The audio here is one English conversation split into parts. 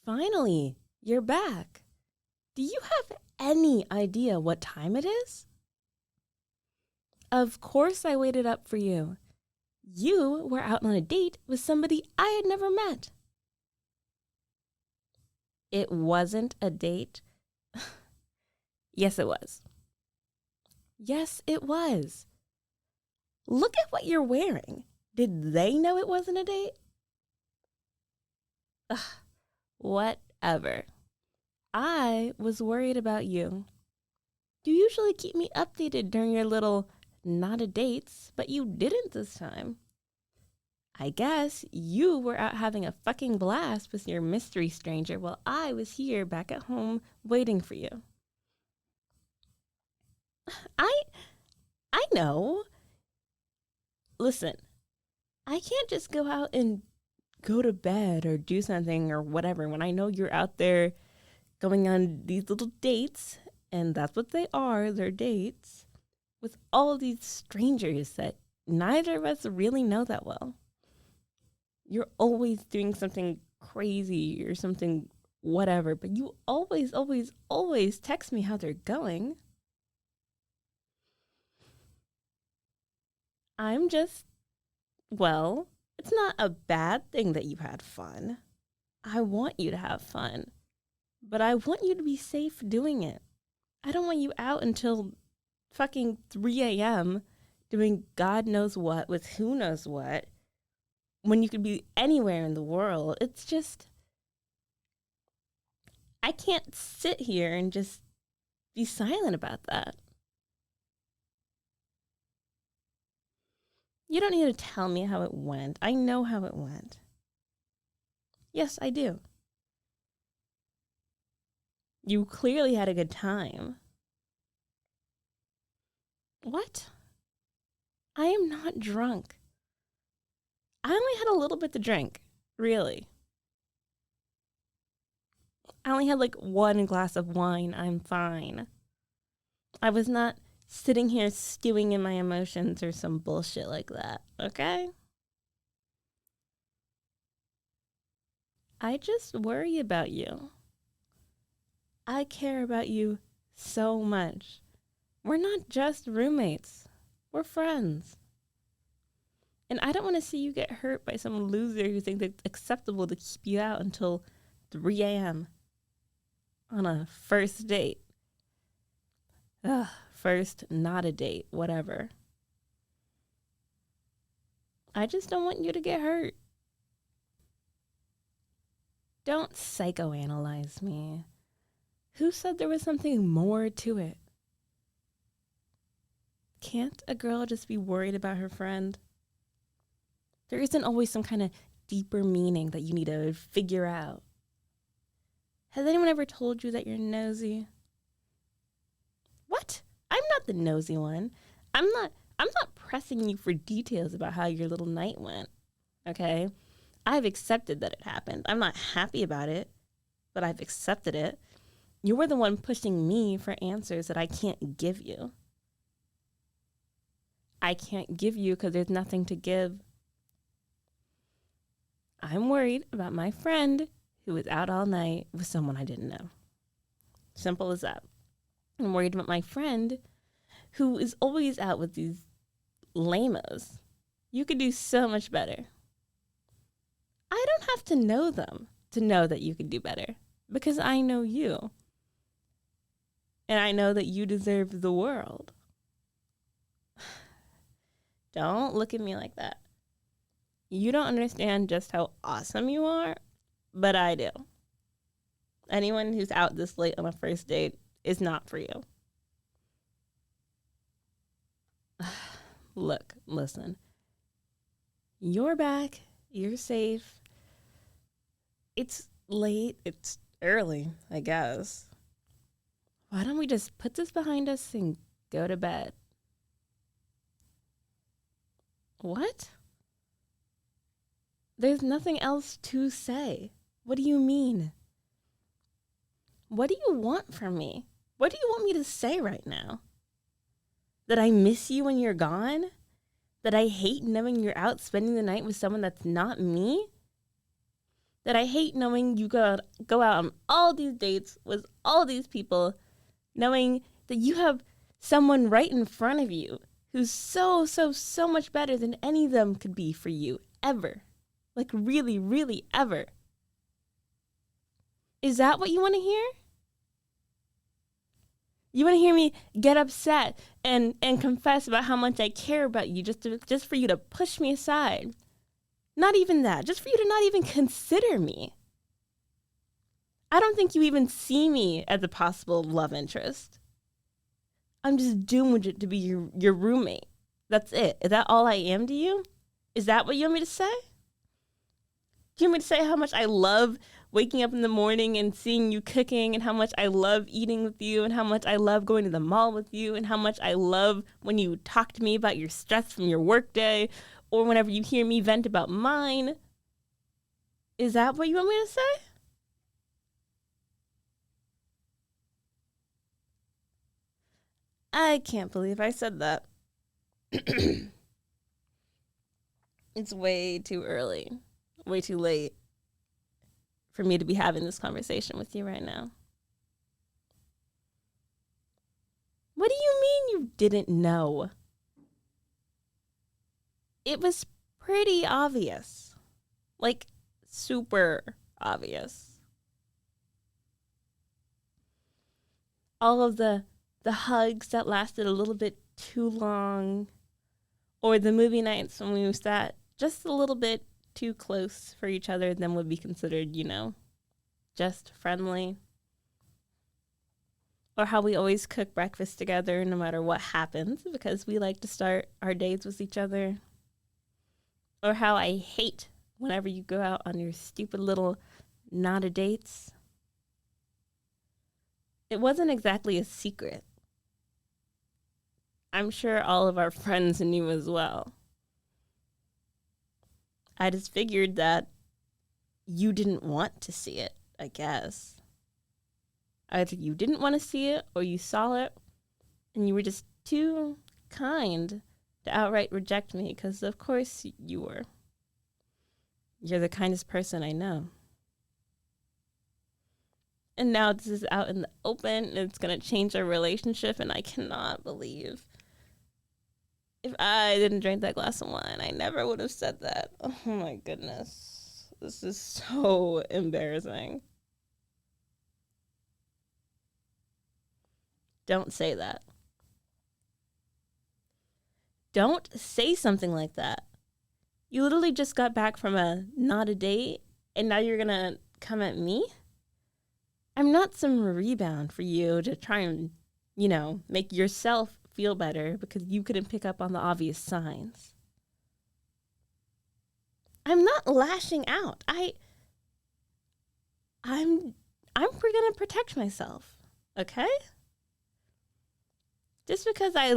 Finally, you're back. Do you have any idea what time it is? Of course I waited up for you. You were out on a date with somebody I had never met. It wasn't a date? Yes, it was. Yes, it was. Look at what you're wearing. Did they know it wasn't a date? Ugh, whatever. I was worried about you. You usually keep me updated during your little not a dates, but you didn't this time. I guess you were out having a fucking blast with your mystery stranger while I was here back at home waiting for you. I know. Listen, I can't just go out and go to bed or do something or whatever when I know you're out there going on these little dates, and that's what they are, they're dates, with all of these strangers that neither of us really know that well. You're always doing something crazy or something whatever, but you always text me how they're going. Well, it's not a bad thing that you had fun. I want you to have fun, but I want you to be safe doing it. I don't want you out until fucking 3 a.m. doing God knows what with who knows what when you could be anywhere in the world. It's just, I can't sit here and just be silent about that. You don't need to tell me how it went. I know how it went. Yes, I do. You clearly had a good time. What? I am not drunk. I only had a little bit to drink, really. I only had like 1 glass of wine. I'm fine. I was not sitting here stewing in my emotions or some bullshit like that, okay? I just worry about you. I care about you so much. We're not just roommates. We're friends. And I don't want to see you get hurt by some loser who thinks it's acceptable to keep you out until 3 a.m. on a first date. Ugh, first, not a date, whatever. I just don't want you to get hurt. Don't psychoanalyze me. Who said there was something more to it? Can't a girl just be worried about her friend? There isn't always some kind of deeper meaning that you need to figure out. Has anyone ever told you that you're nosy? What? I'm not the nosy one. I'm not pressing you for details about how your little night went. Okay? I've accepted that it happened. I'm not happy about it, but I've accepted it. You were the one pushing me for answers that I can't give you. I can't give you because there's nothing to give. I'm worried about my friend who was out all night with someone I didn't know. Simple as that. I'm worried about my friend who is always out with these lamos. You could do so much better. I don't have to know them to know that you could do better because I know you. And I know that you deserve the world. Don't look at me like that. You don't understand just how awesome you are, but I do. Anyone who's out this late on a first date is not for you. Look, listen. You're back. You're safe. It's late. It's early, I guess. Why don't we just put this behind us and go to bed? What? There's nothing else to say. What do you mean? What do you want from me? What do you want me to say right now? That I miss you when you're gone? That I hate knowing you're out spending the night with someone that's not me? That I hate knowing you go out on all these dates with all these people, knowing that you have someone right in front of you who's so, so, so much better than any of them could be for you, ever. Like, really, really, ever. Is that what you want to hear? You want to hear me get upset and confess about how much I care about you just for you to push me aside? Not even that. Just for you to not even consider me. I don't think you even see me as a possible love interest. I'm just doomed to be your roommate. That's it. Is that all I am to you? Is that what you want me to say? Do you want me to say how much I love waking up in the morning and seeing you cooking, and how much I love eating with you, and how much I love going to the mall with you, and how much I love when you talk to me about your stress from your workday, or whenever you hear me vent about mine? Is that what you want me to say? I can't believe I said that. It's way too early, way too late for me to be having this conversation with you right now. What do you mean you didn't know? It was pretty obvious. Like, super obvious. All of the hugs that lasted a little bit too long, or the movie nights when we sat just a little bit too close for each other than would be considered, just friendly. Or how we always cook breakfast together no matter what happens, because we like to start our days with each other. Or how I hate whenever you go out on your stupid little not a dates. It wasn't exactly a secret. I'm sure all of our friends knew as well. I just figured that you didn't want to see it, I guess. Either you didn't want to see it or you saw it and you were just too kind to outright reject me, because of course you were. You're the kindest person I know. And now this is out in the open and it's going to change our relationship, and I cannot believe. If I didn't drink that glass of wine, I never would have said that. Oh my goodness. This is so embarrassing. Don't say that. Don't say something like that. You literally just got back from a not a date, and now you're going to come at me? I'm not some rebound for you to try and, make yourself feel better because you couldn't pick up on the obvious signs. I'm not lashing out. I'm gonna protect myself, okay? Just because I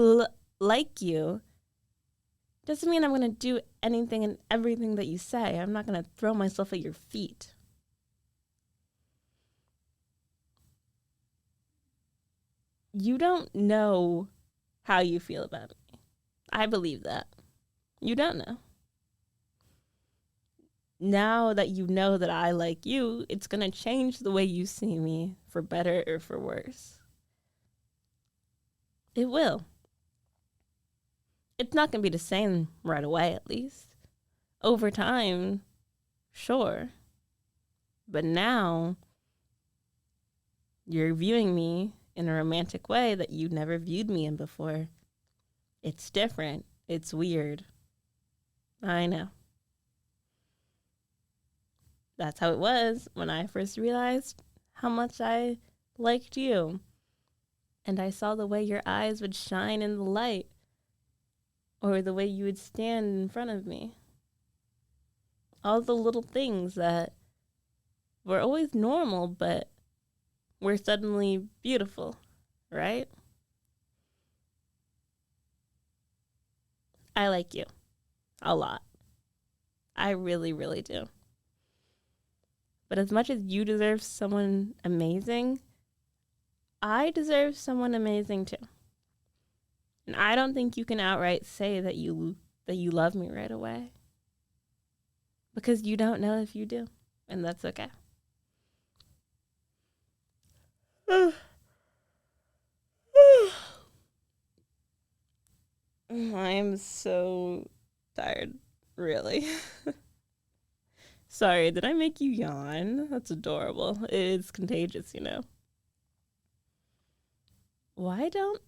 like you doesn't mean I'm gonna do anything and everything that you say. I'm not gonna throw myself at your feet. You don't know how you feel about me. I believe that. You don't know. Now that you know that I like you, it's going to change the way you see me, for better or for worse. It will. It's not going to be the same right away, at least. Over time, sure. But now, you're viewing me in a romantic way that you never viewed me in before. It's different. It's weird. I know. That's how it was when I first realized how much I liked you. And I saw the way your eyes would shine in the light, or the way you would stand in front of me. All the little things that were always normal, but were suddenly beautiful, right? I like you a lot. I really, really do. But as much as you deserve someone amazing, I deserve someone amazing too. And I don't think you can outright say that you love me right away, because you don't know if you do. And that's okay. I'm so tired, really. Sorry, did I make you yawn? That's adorable. It's contagious, you know. Why don't.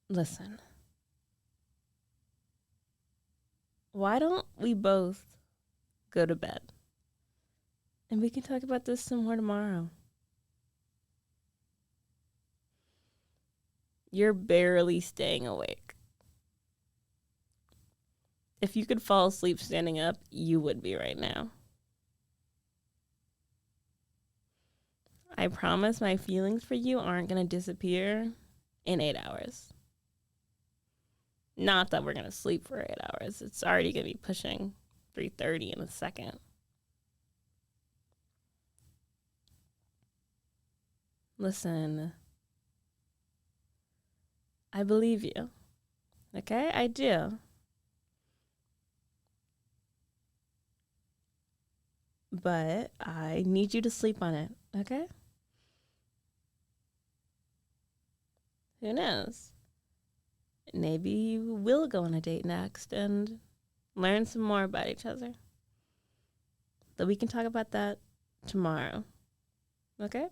Listen. Why don't we both go to bed? And we can talk about this some more tomorrow. You're barely staying awake. If you could fall asleep standing up, you would be right now. I promise my feelings for you aren't going to disappear in 8 hours. Not that we're going to sleep for 8 hours. It's already going to be pushing 3:30 in a second. Listen, I believe you. Okay? I do. But I need you to sleep on it. Okay? Who knows? Maybe we'll go on a date next and learn some more about each other. But we can talk about that tomorrow. Okay?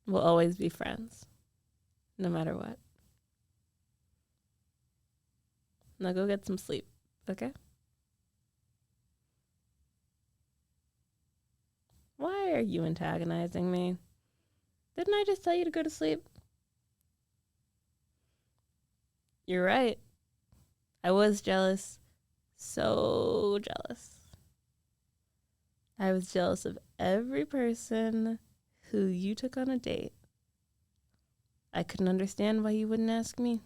We'll always be friends, no matter what. Now go get some sleep, okay? Why are you antagonizing me? Didn't I just tell you to go to sleep? You're right. I was jealous. So jealous. I was jealous of every person who you took on a date. I couldn't understand why you wouldn't ask me.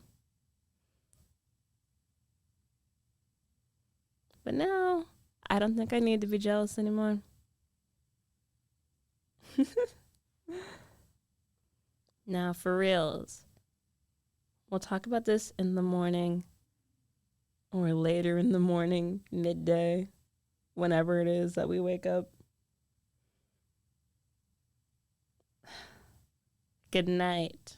But now, I don't think I need to be jealous anymore. Now, for reals, we'll talk about this in the morning or later in the morning, midday, whenever it is that we wake up. Good night.